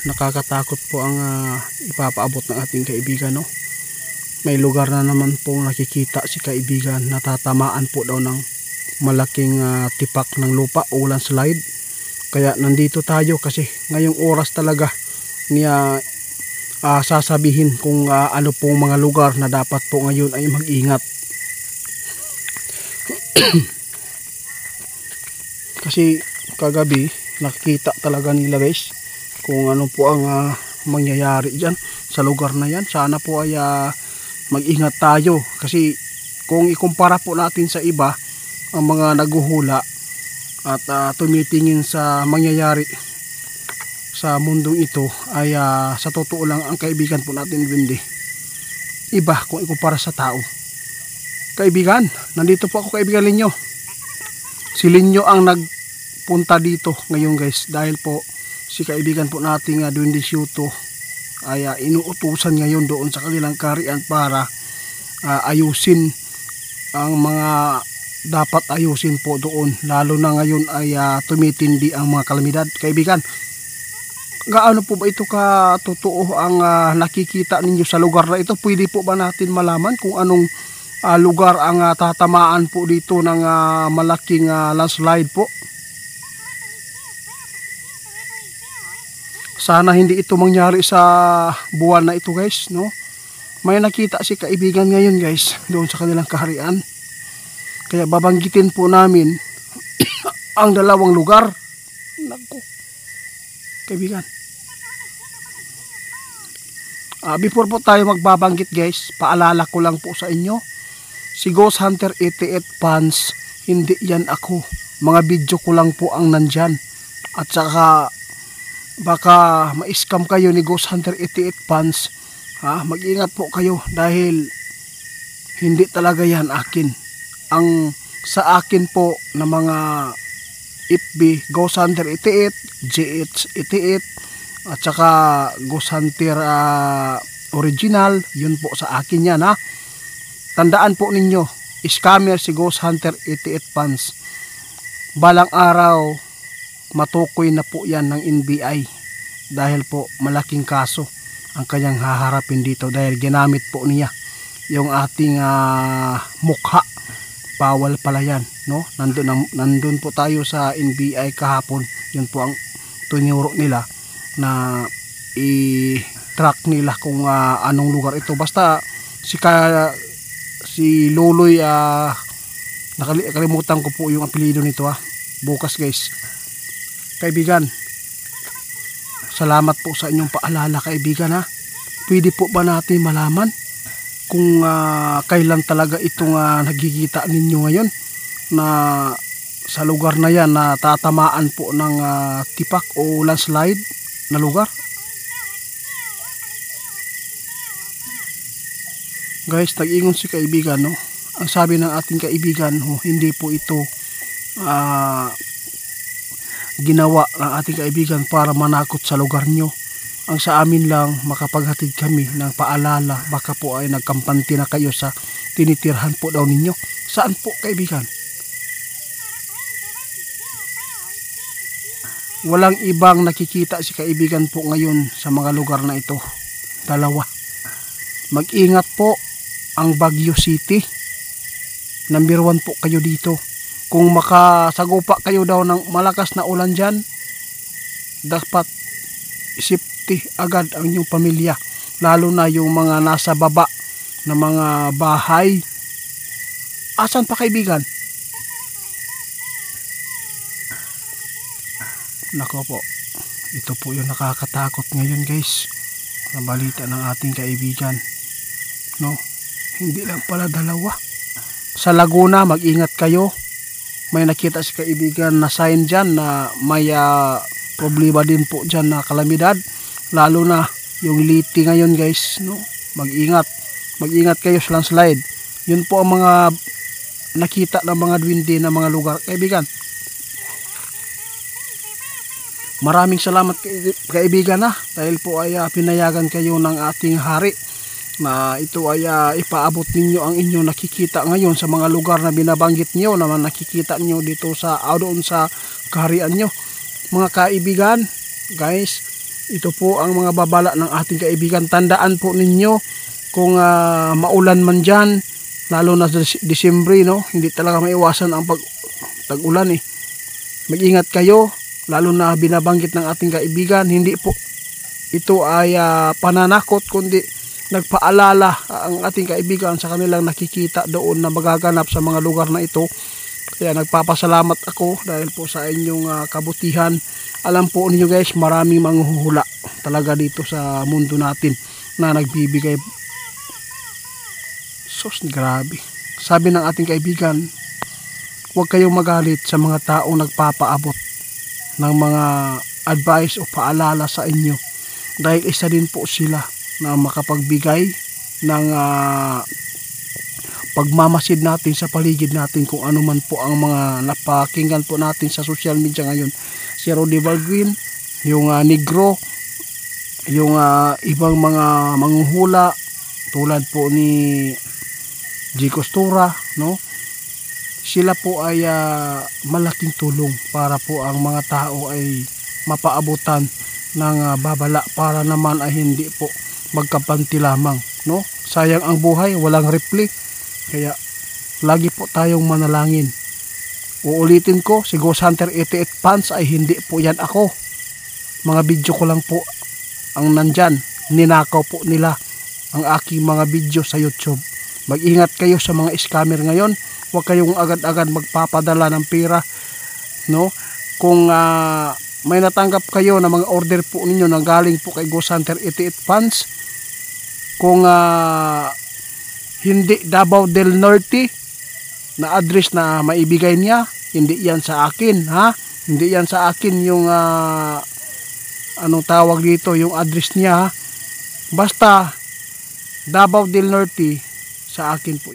nakakatakot po ang ipapaabot ng ating kaibigan, no? May lugar na naman po nakikita si kaibigan, natatamaan po daw ng malaking tipak ng lupa o landslide. Kaya nandito tayo kasi ngayong oras talaga niya sasabihin kung ano pong mga lugar na dapat po ngayon ay mag-ingat. Kasi kagabi nakita talaga nila guys kung ano po ang mangyayari dyan sa lugar na yan. Sana po ay mag-ingat tayo kasi kung ikumpara po natin sa iba, ang mga naguhula at tumitingin sa mangyayari sa mundong ito ay sa totoo lang ang kaibigan po natin Windy iba kung ikumpara sa tao. Kaibigan, nandito po ako kaibigan Linyo. Si Linyo ang nagpunta dito ngayon guys dahil po si kaibigan po nating Windy Shuto ay inuutusan ngayon doon sa kanilang kaharian para ayusin ang mga dapat ayusin po doon, lalo na ngayon ay tumitindi ang mga kalamidad. Kaibigan, gaano po ba ito katotoo ang nakikita ninyo sa lugar na ito? Pwede po ba natin malaman kung anong lugar ang tatamaan po dito ng malaking landslide po? Sana hindi ito mangyari sa buwan na ito guys, no? May nakita si kaibigan ngayon guys doon sa kanilang kaharian. Kaya babanggitin po namin ang dalawang lugar. Naku, kaibigan. Before po tayo magbabanggit guys, paalala ko lang po sa inyo, si Ghost Hunter 88 fans, hindi yan ako. Mga video ko lang po ang nandyan. At saka baka ma-scam kayo ni Ghost Hunter 88 fans. Mag-ingat po kayo dahil hindi talaga yan akin. Ang sa akin po na mga FB, Ghost Hunter 88, GH88 at saka Ghost Hunter original, yun po sa akin yan ha. Tandaan po ninyo, scammer si Ghost Hunter 88 fans. Balang araw matukoy na po yan ng NBI dahil po malaking kaso ang kanyang haharapin dito dahil ginamit po niya yung ating mukha. Bawal pala yan, no? Nandun po tayo sa NBI kahapon. Yun po ang tunuro nila na i-track nila kung anong lugar ito. Basta si Loloy, nakalimutan ko po yung apelyido nito bukas guys. Kaibigan, salamat po sa inyong paalala kaibigan ha. Pwede po ba natin malaman kung kailan talaga itong nagkikita ninyo ngayon na sa lugar na yan na tatamaan po ng tipak o landslide na lugar? Guys, nag-ingon si kaibigan, no? Ang sabi ng ating kaibigan, hindi po ito ginawa ng ating kaibigan para manakot sa lugar nyo. Ang sa amin lang, makapaghatid kami ng paalala, baka po ay nagkampante na kayo sa tinitirhan po daw ninyo. Saan po kaibigan? Walang ibang nakikita si kaibigan po ngayon sa mga lugar na ito. Dalawa. Mag-ingat po ang Baguio City. Number 1 po kayo dito. Kung makasagupa kayo daw ng malakas na ulan dyan, dapat isip agad ang inyong pamilya, lalo na yung mga nasa baba na mga bahay. Asan pa kaibigan? Nako po, ito po yung nakakatakot ngayon guys, na balita ng ating kaibigan, no? Hindi lang pala dalawa. Sa Laguna, mag-ingat kayo. May nakita si kaibigan na sign dyan na may problema din po dyan na kalamidad. Lalo na yung Liti ngayon guys, no? Mag-ingat kayo sa landslide. Yun po ang mga nakita ng mga Windy na mga lugar kaibigan. Maraming salamat kaibigan dahil po ay pinayagan kayo ng ating hari na ito ay ipaabot ninyo ang inyong nakikita ngayon sa mga lugar na binabanggit nyo naman nakikita nyo dito sa doon sa kaharian nyo. Mga kaibigan, guys, Ito po ang mga babala ng ating kaibigan. Tandaan po ninyo kung maulan man dyan, lalo na sa Disyembre, no? Hindi talaga maiwasan ang tag-ulan eh. Mag-ingat kayo, lalo na binabanggit ng ating kaibigan. Hindi po ito ay pananakot, kundi nagpaalala ang ating kaibigan sa kanilang nakikita doon na magaganap sa mga lugar na ito. Kaya nagpapasalamat ako dahil po sa inyong kabutihan. Alam po ninyo guys, maraming manghuhula talaga dito sa mundo natin na nagbibigay. Sos, grabe. Sabi ng ating kaibigan, huwag kayong magalit sa mga taong nagpapaabot ng mga advice o paalala sa inyo. Dahil isa din po sila na makapagbigay ng pagmamasid natin sa paligid natin kung ano man po ang mga napakinggan po natin sa social media ngayon. Si Rudy Baldwin, yung Negro, yung ibang mga manghuhula tulad po ni G. Costura, no? Sila po ay malaking tulong para po ang mga tao ay mapaabutan ng babala para naman ay hindi po magkapanti lamang, no? Sayang ang buhay, walang repli. Kaya lagi po tayong manalangin. Uulitin ko, si Ghost Hunter 88 Pants ay hindi po yan ako. Mga video ko lang po ang nandyan. Ninakaw po nila ang aking mga video sa YouTube. Mag-ingat kayo sa mga scammer ngayon. Huwag kayong agad-agad magpapadala ng pera, no? Kung may natanggap kayo na mga order po ninyo na galing po kay Ghost Hunter 88 Pants, kung hindi Davao del Norte na address na maibigay niya, hindi yan sa akin, ha? Hindi yan sa akin yung anong tawag dito, yung address niya, ha? Basta Davao del Norte, sa akin po.